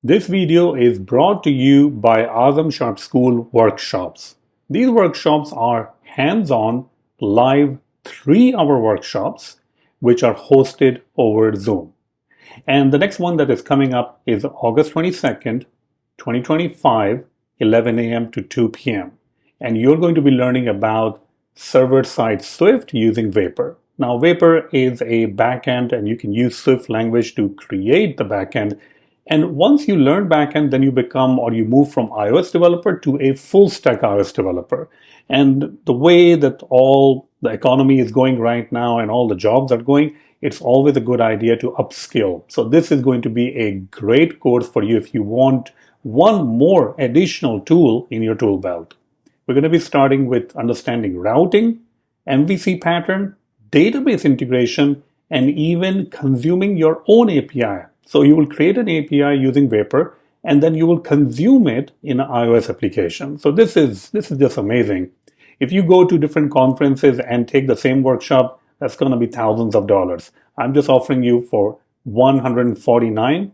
This video is brought to you by Azam Sharp School workshops. These workshops are hands-on, live 3-hour workshops which are hosted over Zoom. And the next one that is coming up is August 22nd, 2025, 11 a.m. to 2 p.m. And you're going to be learning about server-side Swift using Vapor. Now, Vapor is a backend, and you can use Swift language to create the backend. And once you learn backend, then you become or you move from iOS developer to a full stack iOS developer. And the way that all the economy is going right now and all the jobs are going, it's always a good idea to upskill. So this is going to be a great course for you if you want one more additional tool in your tool belt. We're going to be starting with understanding routing, MVC pattern, database integration, and even consuming your own API. So you will create an API using Vapor, and then you will consume it in an iOS application. So this is just amazing. If you go to different conferences and take the same workshop, that's going to be thousands of dollars. I'm just offering you for $149,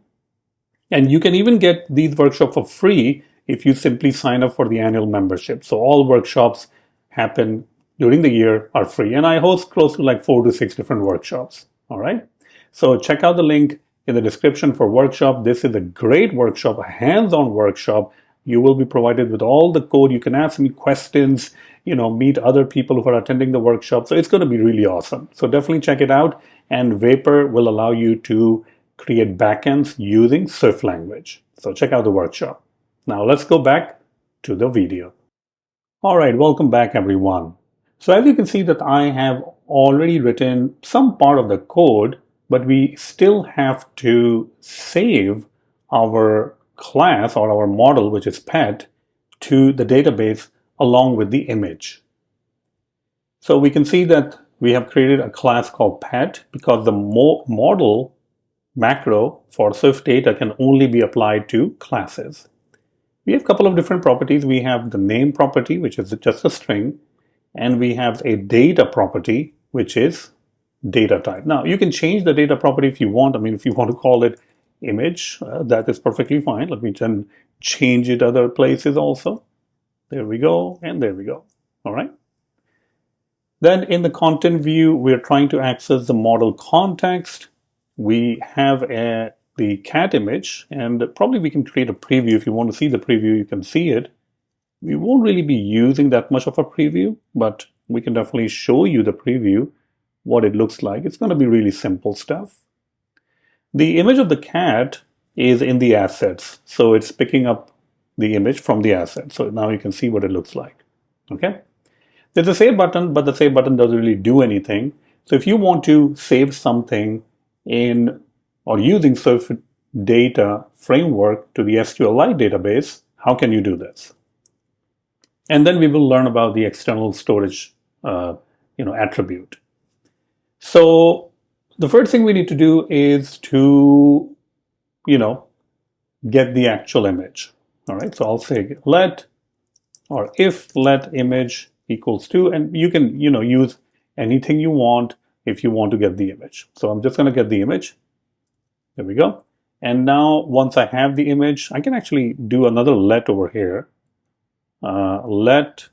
and you can even get these workshops for free if you simply sign up for the annual membership. So all workshops happen during the year are free, and I host close to like 4 to 6 different workshops. All right, so check out the link in the description for workshop. This is a great workshop, a hands-on workshop. You will be provided with all the code. You can ask me questions, meet other people who are attending the workshop. So it's going to be really awesome. So definitely check it out. And Vapor will allow you to create backends using Swift language. So check out the workshop. Now let's go back to the video. All right, welcome back everyone. So as you can see that I have already written some part of the code, but we still have to save our class or our model, which is pet, to the database along with the image. So we can see that we have created a class called pet because the model macro for SwiftData can only be applied to classes. We have a couple of different properties. We have the name property, which is just a string, and we have a data property, which is data type. Now, you can change the data property if you want. I mean, if you want to call it image, that is perfectly fine. Let me then change it other places also. There we go, and there we go. All right. Then in the content view, we're trying to access the model context. We have the cat image, and probably we can create a preview. If you want to see the preview, you can see it. We won't really be using that much of a preview, but we can definitely show you the preview, what it looks like. It's going to be really simple stuff. The image of the cat is in the assets. So it's picking up the image from the asset. So now you can see what it looks like. Okay. There's a save button, but the save button doesn't really do anything. So if you want to save something in or using SwiftData framework to the SQLite database, how can you do this? And then we will learn about the external storage attribute. So the first thing we need to do is to, get the actual image. All right, so I'll say let or if let image equals to, and you can, use anything you want if you want to get the image. So I'm just going to get the image. There we go. And now once I have the image, I can actually do another let over here. Let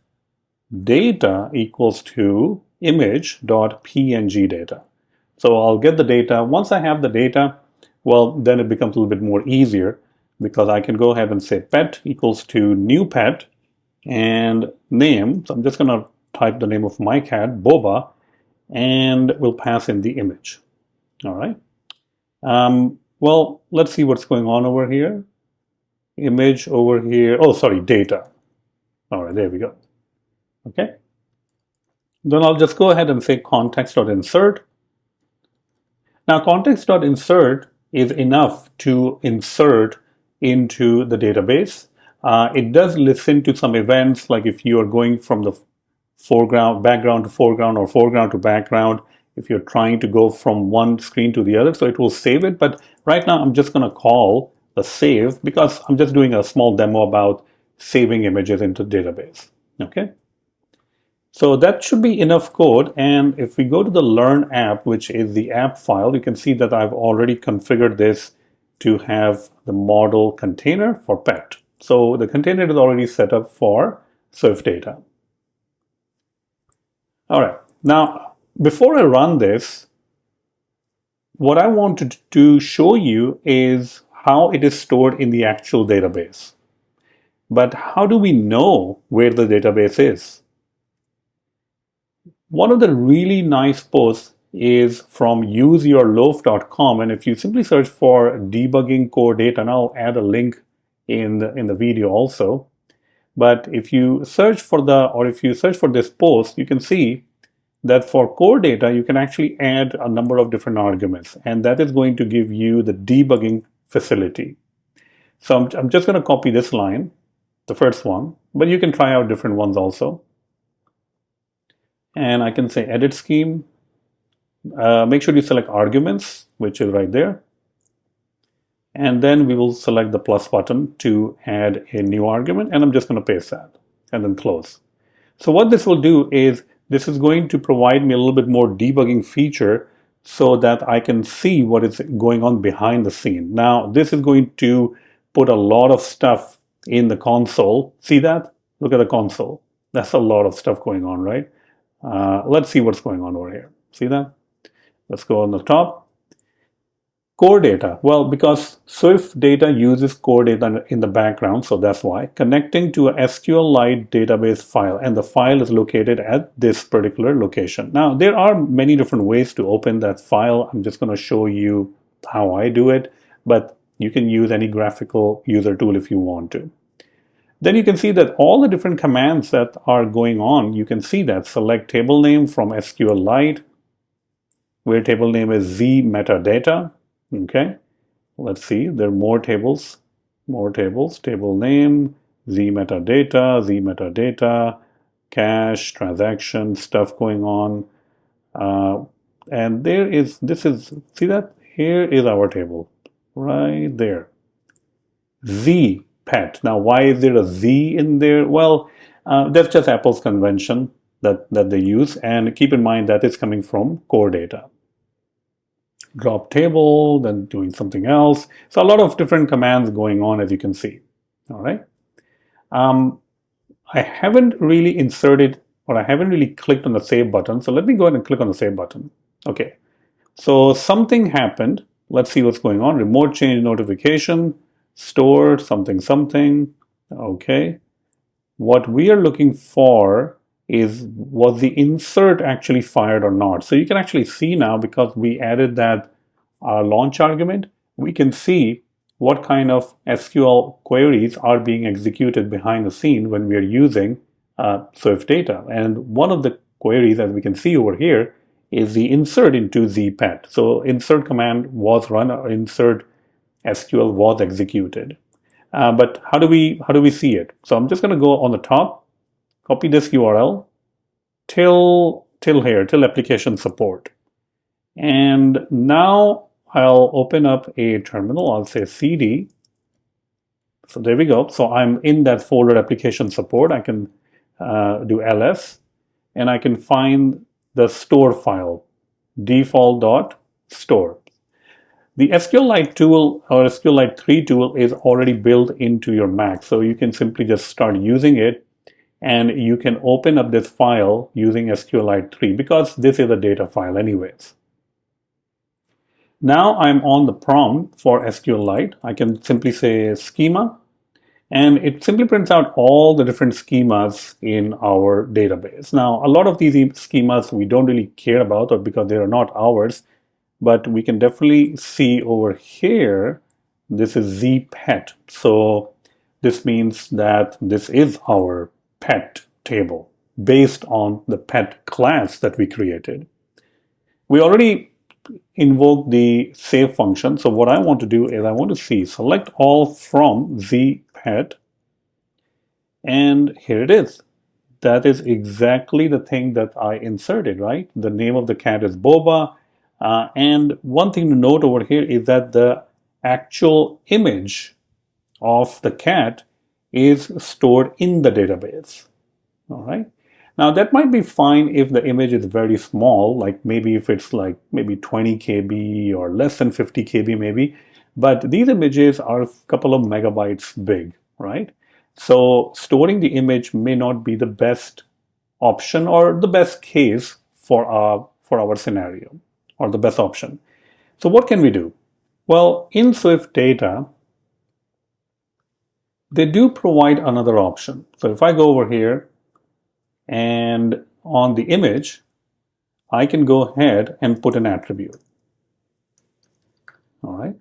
data equals to image.png data. So I'll get the data. Once I have the data, well, then it becomes a little bit more easier because I can go ahead and say pet equals to new pet and name. So I'm just going to type the name of my cat, Boba, and we'll pass in the image. All right. Well, let's see what's going on over here. Image over here. Oh, sorry, data. All right, there we go. Okay. Then I'll just go ahead and say context.insert. Now, context.insert is enough to insert into the database. It does listen to some events, like if you are going from the background to foreground or foreground to background, if you're trying to go from one screen to the other. So it will save it. But right now, I'm just going to call the save because I'm just doing a small demo about saving images into the database. Okay. So that should be enough code. And if we go to the Learn app, which is the app file, you can see that I've already configured this to have the model container for pet. So the container is already set up for SwiftData. All right, now before I run this, what I wanted to show you is how it is stored in the actual database. But how do we know where the database is? One of the really nice posts is from useyourloaf.com, and if you simply search for debugging core data, and I'll add a link in the video also. But if you search for this post, you can see that for core data, you can actually add a number of different arguments, and that is going to give you the debugging facility. So I'm just going to copy this line, the first one, but you can try out different ones also. And I can say edit scheme. Make sure you select arguments, which is right there. And then we will select the plus button to add a new argument. And I'm just going to paste that and then close. So what this will do is this is going to provide me a little bit more debugging feature so that I can see what is going on behind the scene. Now, this is going to put a lot of stuff in the console. See that? Look at the console. That's a lot of stuff going on, right? Let's see what's going on over here. See that? Let's go on the top. Core data. Well, because SwiftData uses core data in the background, so that's why. Connecting to a SQLite database file, and the file is located at this particular location. Now, there are many different ways to open that file. I'm just going to show you how I do it, but you can use any graphical user tool if you want to. Then you can see that all the different commands that are going on, you can see that select table name from SQLite, where table name is z metadata. Okay, let's see, there are more tables, table name, z metadata, cache, transaction, stuff going on. And see that? Here is our table, right there. Z pet. Now, why is there a Z in there? Well, that's just Apple's convention that they use. And keep in mind that is coming from core data. Drop table, then doing something else. So a lot of different commands going on, as you can see. All right. I haven't really inserted, or I haven't really clicked on the save button. So let me go ahead and click on the save button. Okay. So something happened. Let's see what's going on. Remote change notification, store something. Okay. What we are looking for is, was the insert actually fired or not? So you can actually see now, because we added that launch argument, we can see what kind of SQL queries are being executed behind the scene when we are using SwiftData. And one of the queries, as we can see over here, is the insert into zpet. So insert command was run, or insert SQL was executed. But how do we see it? So I'm just going to go on the top, copy this URL till application support. And now I'll open up a terminal. I'll say cd. So there we go. So I'm in that folder application support. I can do ls, and I can find the store file, default.store. The SQLite tool, or SQLite 3 tool, is already built into your Mac. So you can simply just start using it, and you can open up this file using SQLite 3, because this is a data file anyways. Now I'm on the prompt for SQLite. I can simply say schema, and it simply prints out all the different schemas in our database. Now, a lot of these schemas we don't really care about, or because they are not ours, but we can definitely see over here, this is zpet. So this means that this is our pet table based on the pet class that we created. We already invoked the save function. So what I want to do is I want to see select all from zpet, and here it is. That is exactly the thing that I inserted, right? The name of the cat is Boba. And one thing to note over here is that the actual image of the cat is stored in the database. All right. Now that might be fine if the image is very small, like maybe if it's like maybe 20 KB or less than 50 KB maybe. but these images are a couple of megabytes big, right? So storing the image may not be the best option or the best case for our scenario, or the best option. So what can we do? Well, in SwiftData, they do provide another option. So if I go over here and on the image, I can go ahead and put an attribute. All right.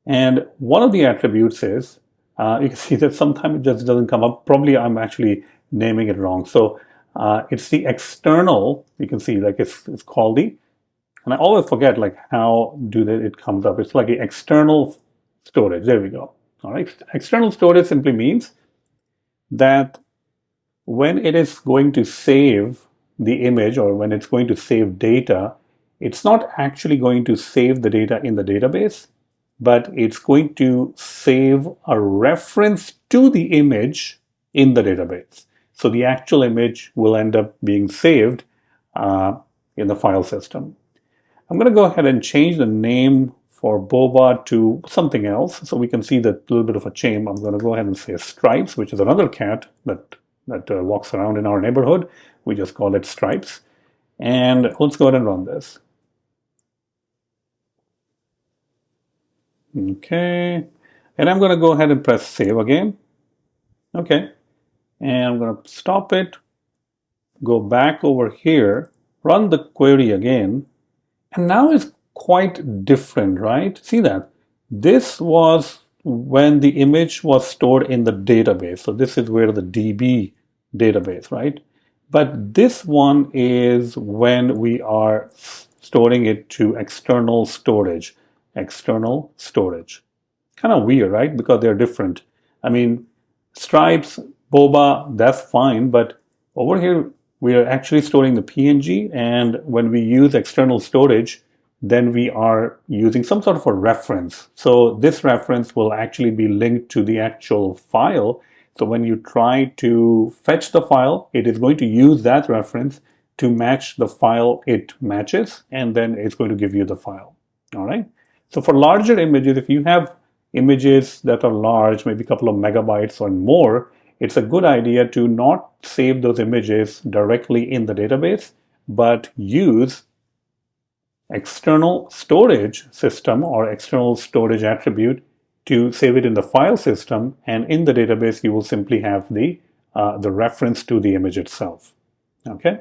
And one of the attributes is, you can see that sometimes it just doesn't come up. Probably I'm actually naming it wrong. So it's the external, you can see like it's called the, and I always forget like how it comes up. It's like the external storage. There we go. All right. External storage simply means that when it is going to save the image, or when it's going to save data, it's not actually going to save the data in the database, but it's going to save a reference to the image in the database. So the actual image will end up being saved in the file system. I'm going to go ahead and change the name for boba to something else, so we can see that little bit of a change. I'm going to go ahead and say Stripes, which is another cat that walks around in our neighborhood. We just call it Stripes. And let's go ahead and run this. Okay. And I'm going to go ahead and press save again. Okay. And I'm going to stop it, go back over here, run the query again. And now it's quite different, right? See that? This was when the image was stored in the database. So this is where the DB database, right? But this one is when we are storing it to external storage. External storage. Kind of weird, right? Because they're different. I mean, Stripes, boba, that's fine, but over here we are actually storing the PNG, and when we use external storage, then we are using some sort of a reference. So this reference will actually be linked to the actual file. So when you try to fetch the file, it is going to use that reference to match the file it matches, and then it's going to give you the file. All right. So for larger images, if you have images that are large, maybe a couple of megabytes or more, it's a good idea to not save those images directly in the database, but use external storage system or external storage attribute to save it in the file system, and in the database you will simply have the reference to the image itself. Okay,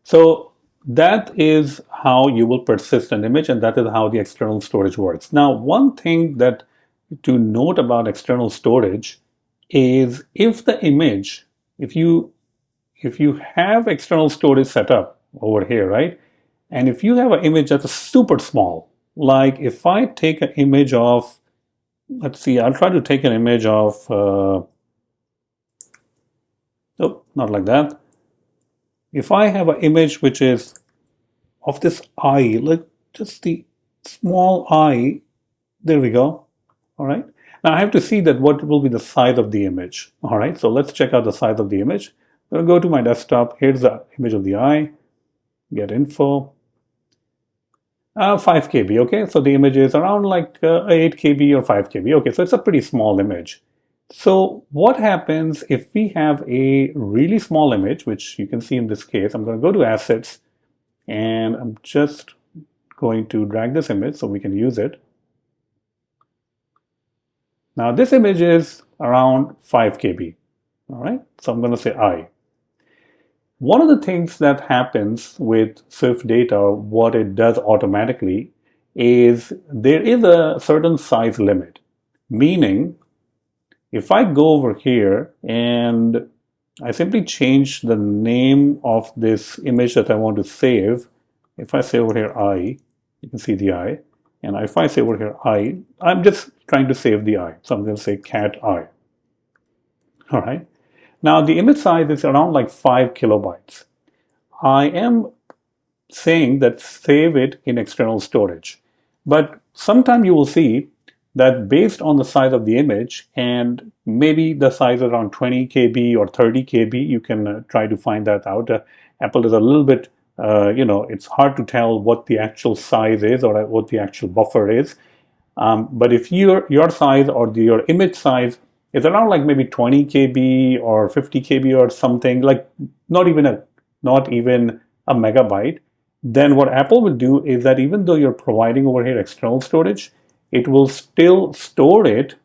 so that is how you will persist an image, and that is how the external storage works. Now, one thing that to note about external storage is if the image, if you have external storage set up over here, right, and if you have an image that's super small, like if I take an image of, let's see, I'll try to take an image of, oh, not like that. If I have an image which is of this eye, like just the small eye, there we go. All right. Now I have to see that what will be the size of the image. All right. So let's check out the size of the image. I'm going to go to my desktop. Here's the image of the eye. Get info. 5 KB, okay? So the image is around like 8 KB or 5 KB. Okay, so it's a pretty small image. So what happens if we have a really small image, which you can see in this case? I'm going to go to Assets, and I'm just going to drag this image so we can use it. Now this image is around 5 KB, all right? So I'm going to say I. One of the things that happens with SwiftData, what it does automatically, is there is a certain size limit. Meaning, if I go over here and I simply change the name of this image that I want to save, if I say over here I, you can see the I, and if I say over here I, I'm just trying to save the I. So I'm going to say cat I. All right. Now the image size is around like 5 kilobytes. I am saying that save it in external storage. But sometime you will see that based on the size of the image, and maybe the size around 20 KB or 30 KB, you can try to find that out. Apple is a little bit it's hard to tell what the actual size is or what the actual buffer is. But if your size or your image size is around like maybe 20 KB or 50 KB or something, like not even a megabyte, then what Apple will do is that even though you're providing over here external storage, it will still store it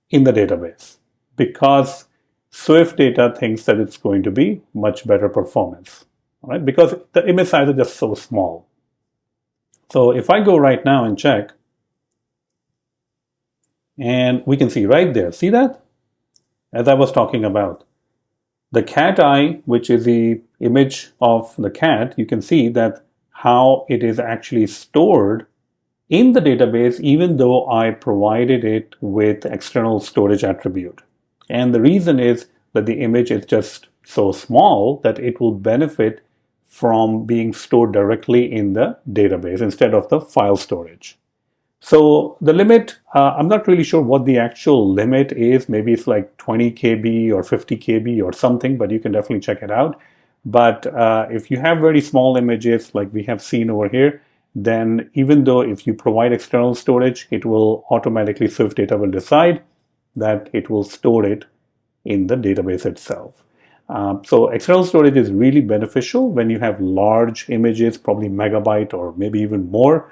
in the database because SwiftData thinks that it's going to be much better performance, right? Because the image size is just so small. So if I go right now and check, and we can see right there, see that? As I was talking about, the cat eye, which is the image of the cat, you can see that how it is actually stored in the database, even though I provided it with external storage attribute. And the reason is that the image is just so small that it will benefit from being stored directly in the database instead of the file storage. So the limit, I'm not really sure what the actual limit is. Maybe it's like 20 KB or 50 KB or something, but you can definitely check it out. But if you have very small images like we have seen over here, then even though if you provide external storage, it will automatically, SwiftData will decide that it will store it in the database itself. So external storage is really beneficial when you have large images, probably megabyte or maybe even more.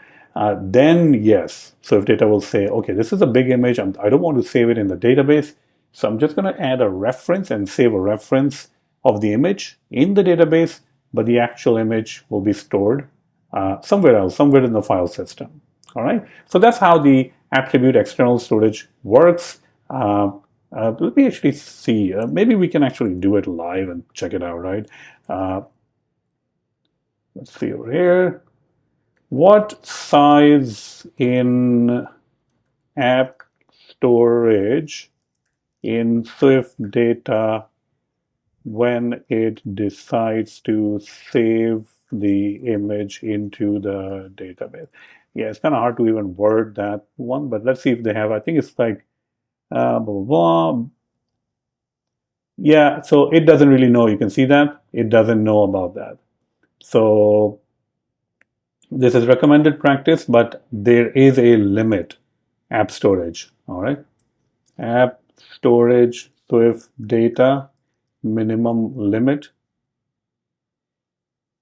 Then yes, SwiftData will say, okay, this is a big image. I don't want to save it in the database. So I'm just going to add a reference and save a reference of the image in the database, but the actual image will be stored somewhere else, somewhere in the file system. All right. So that's how the attribute external storage works. Let me actually see. Maybe we can actually do it live and check it out, right? Let's see over here. What size in app storage in SwiftData when it decides to save the image into the database? Yeah, it's kind of hard to even word that one, but let's see if they have. I think it's like blah, blah, blah. Yeah, so it doesn't really know. You can see that. It doesn't know about that. So this is recommended practice, but there is a limit. App storage, all right? App storage, SwiftData, minimum limit.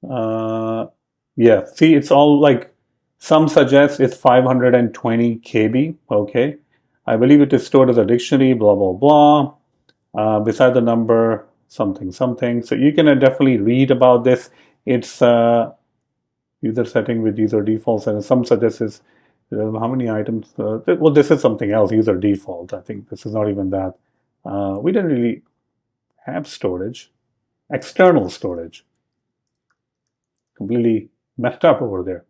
Yeah, see, it's all like, some suggest it's 520 KB, okay? I believe it is stored as a dictionary, blah, blah, blah. Beside the number, something, something. So you can definitely read about this. It's user setting with user defaults, and some suggest is how many items. Well, this is something else, user default. I think this is not even that. We didn't really have storage. External storage. Completely messed up over there.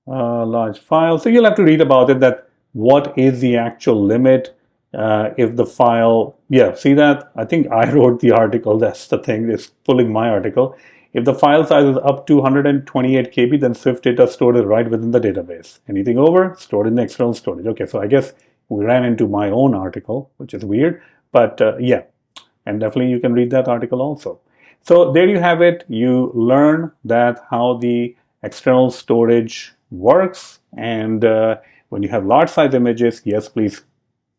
Large file. So you'll have to read about it, that what is the actual limit if the file, yeah, see that? I think I wrote the article. That's the thing. It's pulling my article. If the file size is up to 128 KB, then SwiftData stored it right within the database. Anything over, stored in the external storage. Okay, so I guess we ran into my own article, which is weird. But yeah, and definitely you can read that article also. So there you have it. You learn that how the external storage works. And when you have large size images, yes, please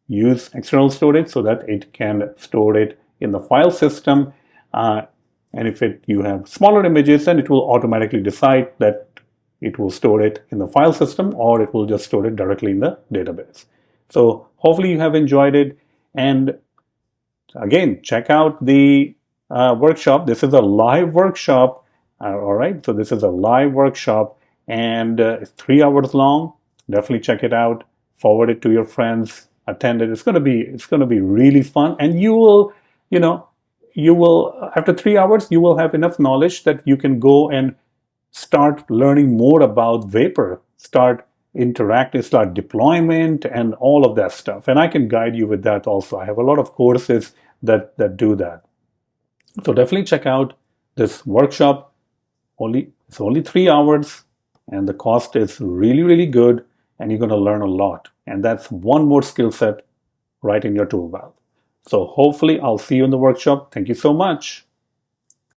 use external storage so that it can store it in the file system. And if you have smaller images, then it will automatically decide that it will store it in the file system, or it will just store it directly in the database. So hopefully you have enjoyed it. And again, check out the workshop. This is a live workshop. All right. So this is a live workshop, and it's 3 hours long. Definitely check it out. Forward it to your friends. Attend it. It's going to be really fun, and you will, after 3 hours, you will have enough knowledge that you can go and start learning more about Vapor, start interacting, start deployment, and all of that stuff. And I can guide you with that also. I have a lot of courses that do that. So definitely check out this workshop. It's only 3 hours, and the cost is really, really good, and you're going to learn a lot. And that's one more skill set right in your tool belt. So hopefully I'll see you in the workshop. Thank you so much.